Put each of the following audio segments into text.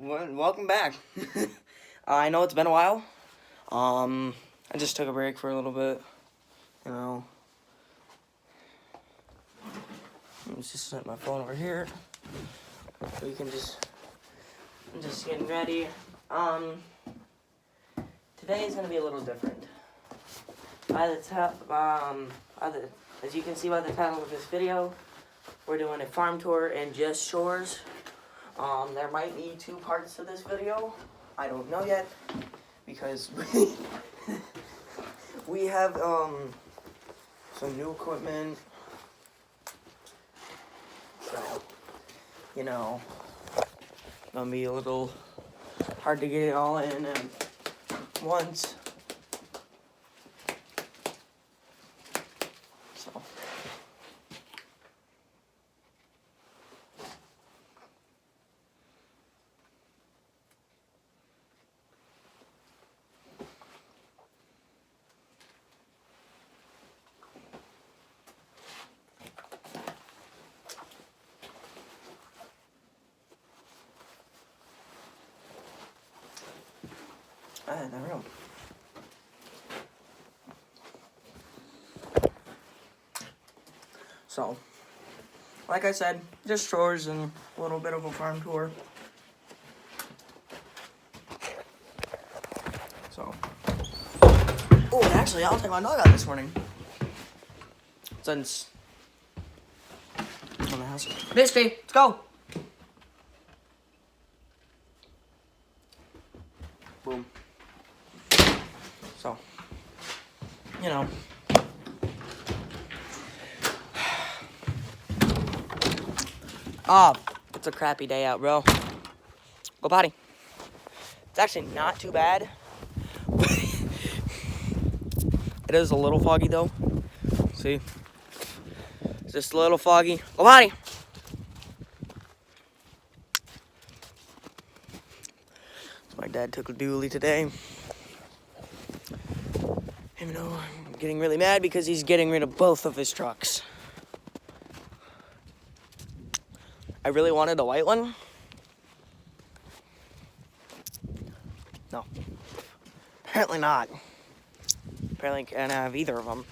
Welcome back. I know it's been a while. I just took a break for a little bit. You know, let me just set my phone over here. So you can I'm just getting ready. Today is gonna be a little different. As you can see by the title of this video, we're doing a farm tour and just chores. There might be two parts to this video. I don't know yet, because we have some new equipment. So, gonna be a little hard to get it all in at once. So. There we go. So, like I said, just chores and a little bit of a farm tour. So, oh, actually, I'll take my dog out this morning. Since I'm in the house. Misty, let's go. Boom. So, it's a crappy day out, bro. Go potty. It's actually not too bad. It is a little foggy, though. See? It's just a little foggy. Go potty. My dad took a dually today. Even though I'm getting really mad because he's getting rid of both of his trucks. I really wanted a white one. No. Apparently not. Apparently can't have either of them.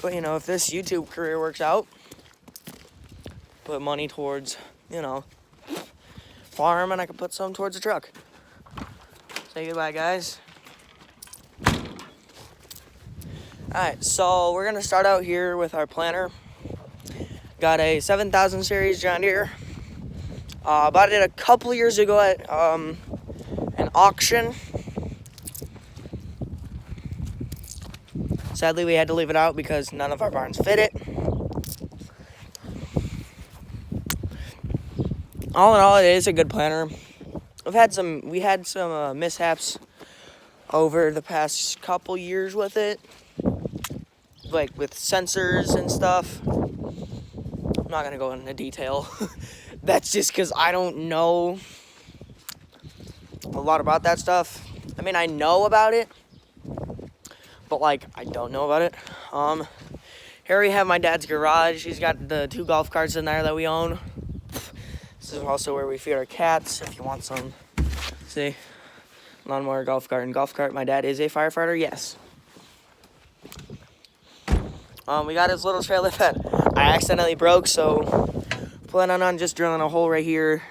But, if this YouTube career works out, put money towards, farm, and I can put some towards the truck. Say goodbye, guys. Alright, so we're going to start out here with our planter. Got a 7000 series John Deere. Bought it a couple years ago at an auction. Sadly, we had to leave it out because none of our barns fit it. All in all, it is a good planter. We had some mishaps over the past couple years with it, like with sensors and stuff. I'm not gonna go into detail. That's just because I don't know a lot about that stuff. I mean, I know about it, but I don't know about it. Here we have my dad's garage. He's got the 2 golf carts in there that we own. This is also where we feed our cats, if you want some. See? Lawnmower, golf cart, and golf cart. My dad is a firefighter, yes. We got his little trailer that I accidentally broke, so planning on just drilling a hole right here,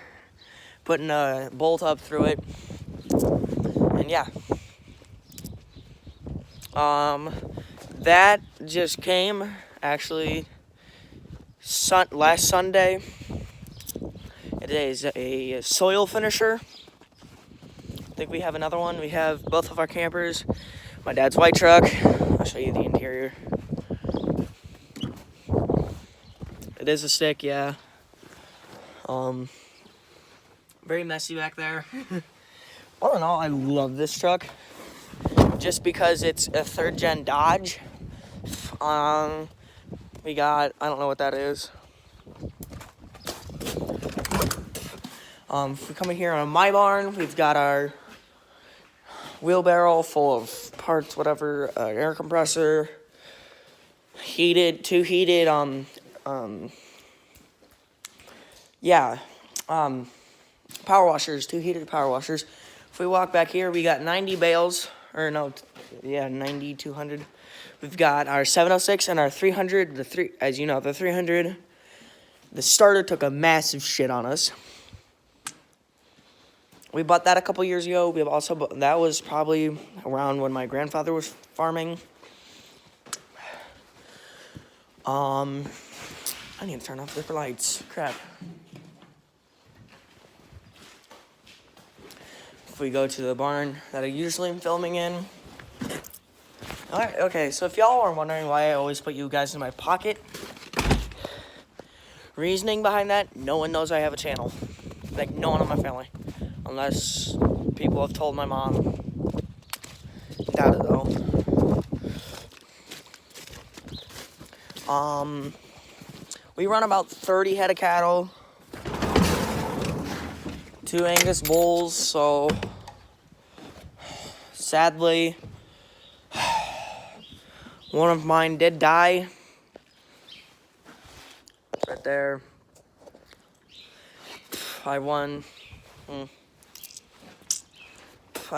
putting a bolt up through it, and yeah. That just came, actually, last Sunday. It is a soil finisher. I think we have another one. We have both of our campers. My dad's white truck. I'll show you the interior. It is a stick, yeah. Very messy back there. All in all, I love this truck. Just because it's a 3rd gen Dodge. We got, I don't know what that is. If we come in here on my barn, we've got our wheelbarrow full of parts, whatever, air compressor, two heated, yeah, power washers, 2 heated power washers. If we walk back here, we got 90 bales, or no, yeah, 90, 200. We've got our 706 and our 300. As you know, the 300, the starter took a massive shit on us. We bought that a couple years ago. We have also that was probably around when my grandfather was farming. I need to turn off the lights. Crap. If we go to the barn that I usually am filming in. Alright, okay, so if y'all are wondering why I always put you guys in my pocket, reasoning behind that, no one knows I have a channel. Like, no one in my family. Unless people have told my mom. Doubt it, though. We run about 30 head of cattle. 2 Angus bulls, so sadly, one of mine did die. Right there. I won. I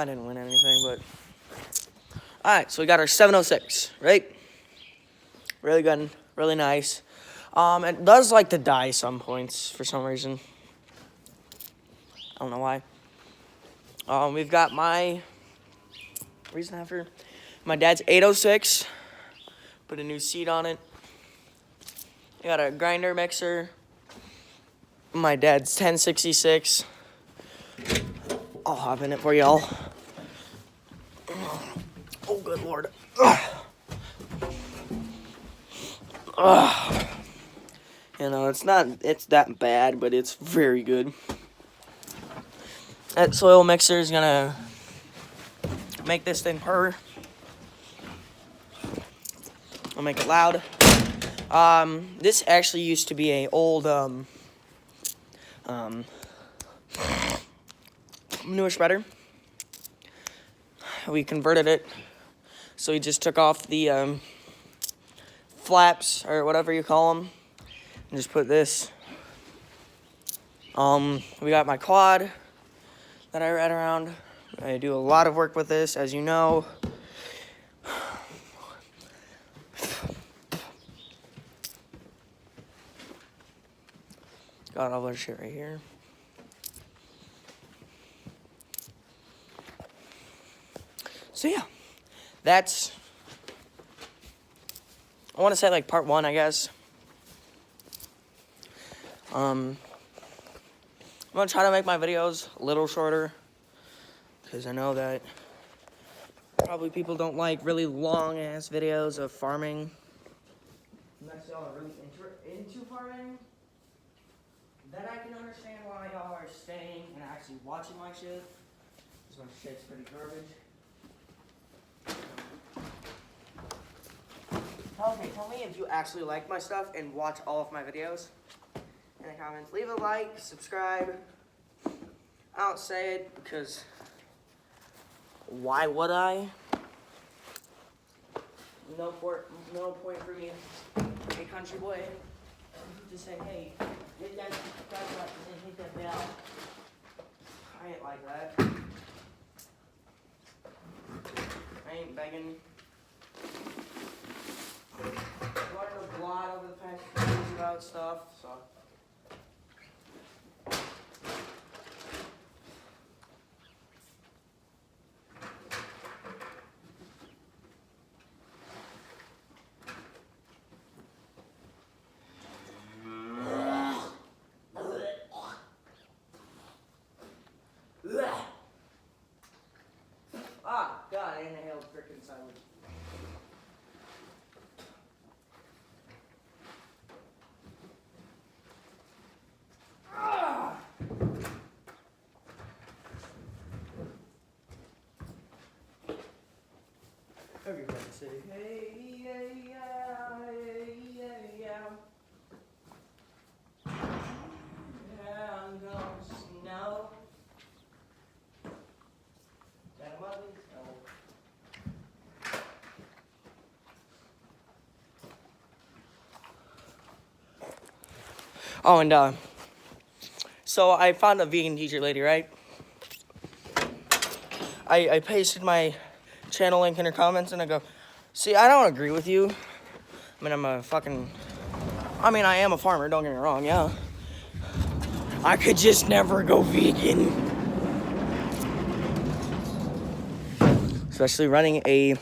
didn't win anything, but... Alright, so we got our 706, right? Really good, really nice. It does like to die some points for some reason. I don't know why. We've got my reason after my dad's 806. Put a new seat on it. I got a grinder mixer. My dad's 1066. I'll hop in it for y'all. Oh, good lord. You know, it's that bad, but it's very good. That soil mixer is gonna make this thing purr. I'll make it loud. This actually used to be a old manure spreader. We converted it, so we just took off the flaps or whatever you call them, and just put this. We got my quad that I ride around. I do a lot of work with this, as you know. Got all our shit right here. So yeah, that's, I want to say like part 1, I guess. I'm going to try to make my videos a little shorter, because I know that probably people don't like really long ass videos of farming. Unless y'all are really into farming, then I can understand why y'all are staying and actually watching my shit. This my shit's pretty garbage. Okay, tell me if you actually like my stuff and watch all of my videos in the comments. Leave a like, subscribe. I don't say it because why would I? No point for me, a country boy, to say, hey, hit that subscribe button and hit that bell. I ain't like that. I ain't begging. I learned a lot over the past few years about stuff, so. Ah, God, I inhaled frickin' silence. Everybody say, hey, yeah, yeah, hey, yeah, yeah. Yeah, I'm gonna snow. That mother snow. Oh, and So I found a vegan teacher lady, right? I pasted my channel link in her comments, and I go, see, I don't agree with you. I mean, I am a farmer, don't get me wrong, yeah. I could just never go vegan. Especially running a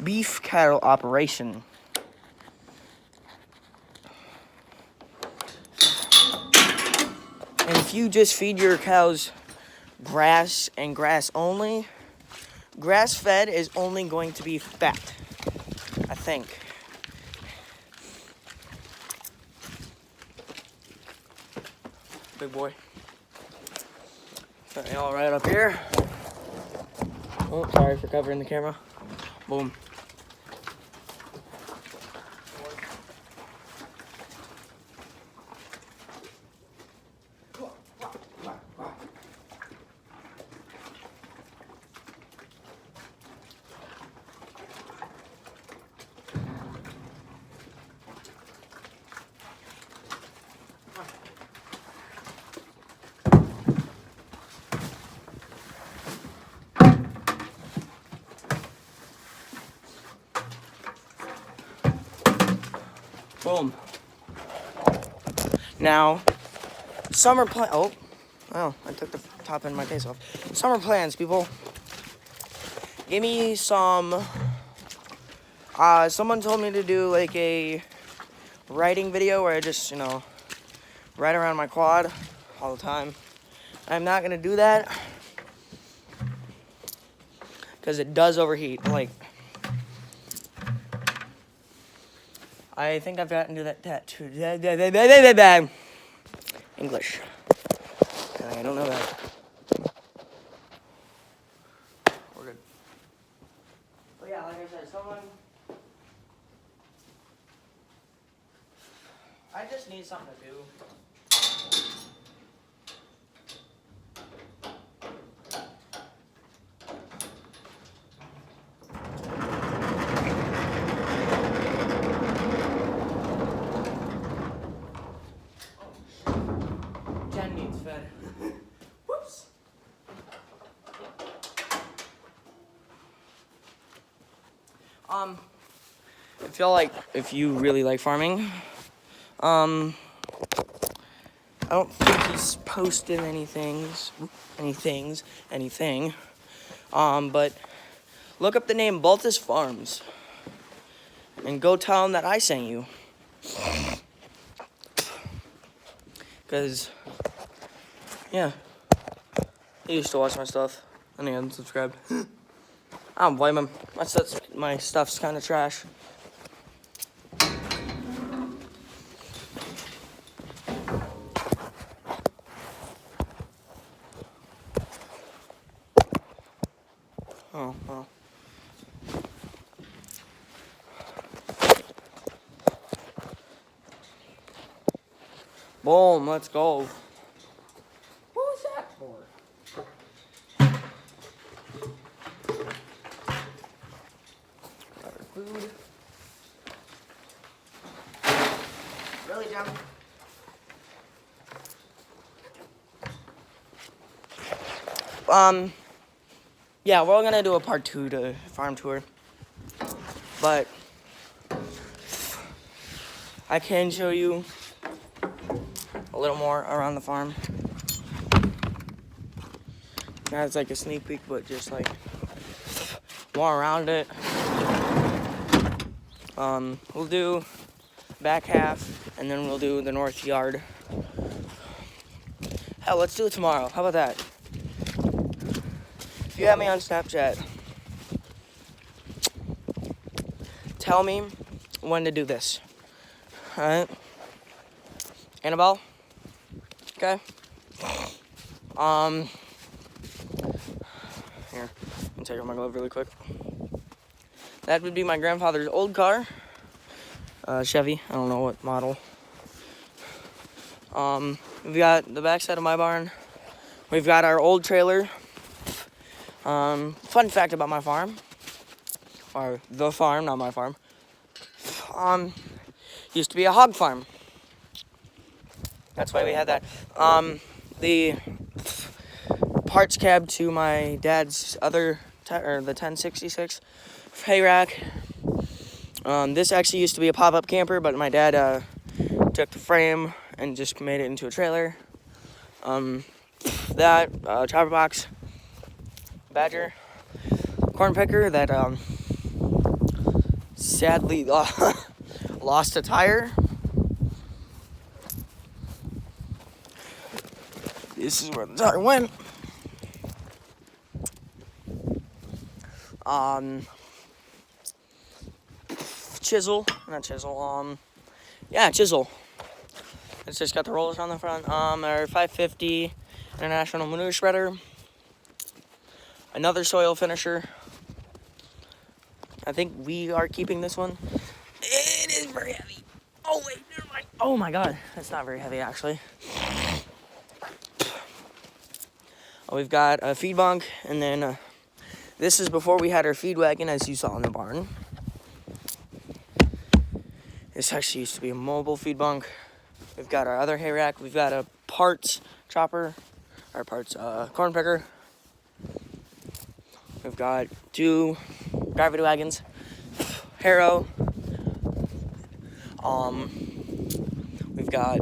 beef cattle operation. And if you just feed your cows grass and grass only, grass-fed is only going to be fat, I think. Big boy. All right up here. Oh, sorry for covering the camera. Boom. Boom. Now, summer plan. Oh, I took the top end of my case off. Summer plans, people. Give me some. Someone told me to do like a riding video where I just, ride around my quad all the time. I'm not gonna do that because it does overheat. Like, I think I've gotten to that tattoo. English. I don't know that. We're good. But yeah, like I said, I just need something to do. Jen needs fed. Whoops. If you really like farming, I don't think he's posted anything. But look up the name Baltus Farms and go tell him that I sent you. Cause, yeah, he used to watch my stuff and he unsubscribed. I don't blame him. My stuff's kind of trash. Oh, well. Boom, let's go. What was that for? Food. Really, Jim? Yeah, we're gonna do a part 2 to farm tour. But I can show you a little more around the farm. That's like a sneak peek, but just like more around it. We'll do back half, and then we'll do the north yard. Hell, let's do it tomorrow. How about that? If you have me on Snapchat, tell me when to do this. Alright? Annabelle? Okay? Here, let me take off my glove really quick. That would be my grandfather's old car. Chevy, I don't know what model. We've got the backside of my barn. We've got our old trailer. Fun fact about my farm, or the farm, not my farm. Used to be a hog farm. That's why we had that. The parts cab to my dad's other, the 1066 hay rack. This actually used to be a pop-up camper, but my dad took the frame and just made it into a trailer. That chopper box, Badger, corn picker that sadly lost a tire. This is where the tire went. Chisel. Chisel. It's just got the rollers on the front. Our 550 International Manure Shredder. Another soil finisher. I think we are keeping this one. It is very heavy. Oh, wait, never mind. Oh, my God. That's not very heavy, actually. We've got a feed bunk, and then this is before we had our feed wagon, as you saw in the barn. This actually used to be a mobile feed bunk. We've got our other hay rack. We've got a parts chopper, our parts corn picker. We've got 2 gravity wagons, harrow. We've got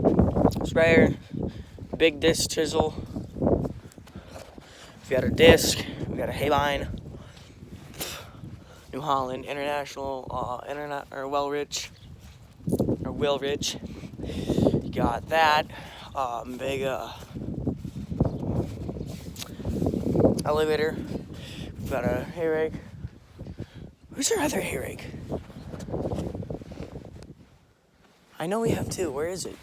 sprayer, big disc chisel. We've got a disc. We've got a hay line. New Holland International Willrich. You got that big elevator. We've got a hay rake. Where's our other hay rake? I know we have 2. Where is it?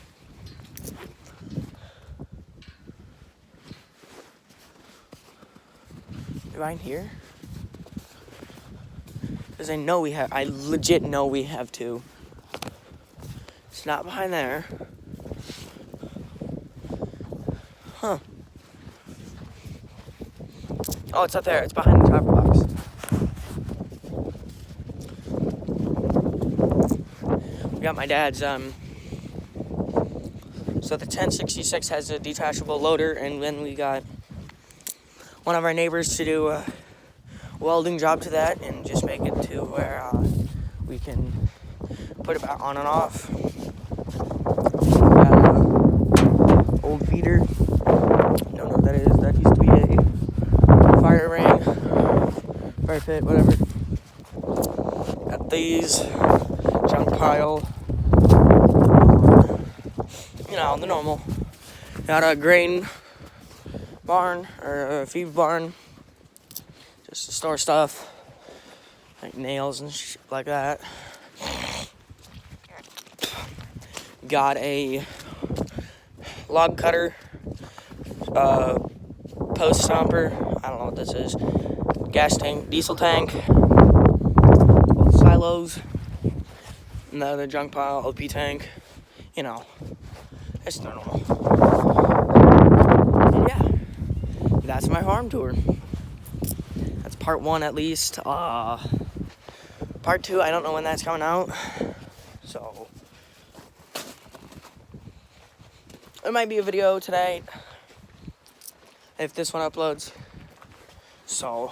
Right here? Because I legit know we have 2. It's not behind there. Huh. Oh, it's up there. It's behind the chopper box. We got my dad's, so the 1066 has a detachable loader, and then we got one of our neighbors to do a welding job to that and just make it to where we can put it back on and off. Got an old feeder. Don't know what that is. That used to be a fire ring, fire pit, whatever. Got these, junk pile. The normal. Got a grain barn, or a feed barn, just to store stuff, like nails and shit like that. Got a log cutter, post stomper, I don't know what this is, gas tank, diesel tank, both silos, and the other junk pile, OP tank, it's normal. And yeah, that's my farm tour. That's part 1 at least. Part 2, I don't know when that's coming out, so it might be a video today if this one uploads, so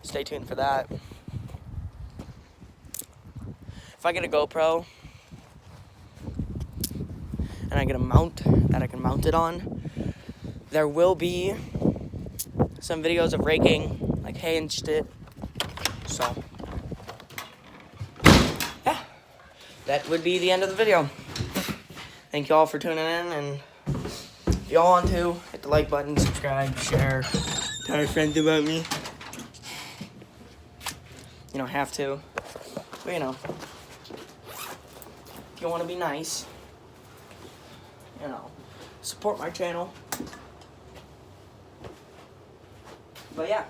stay tuned for that. If I get a GoPro and I get a mount that I can mount it on, there will be some videos of raking, like hay and shit. So, yeah, that would be the end of the video. Thank you all for tuning in, and if y'all want to, hit the like button, subscribe, share, tell your friends about me. You don't have to, but if you want to be nice, support my channel. But yeah.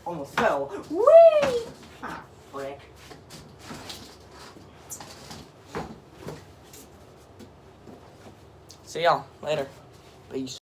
Almost fell. Whee! Ah, frick. See y'all later. Peace.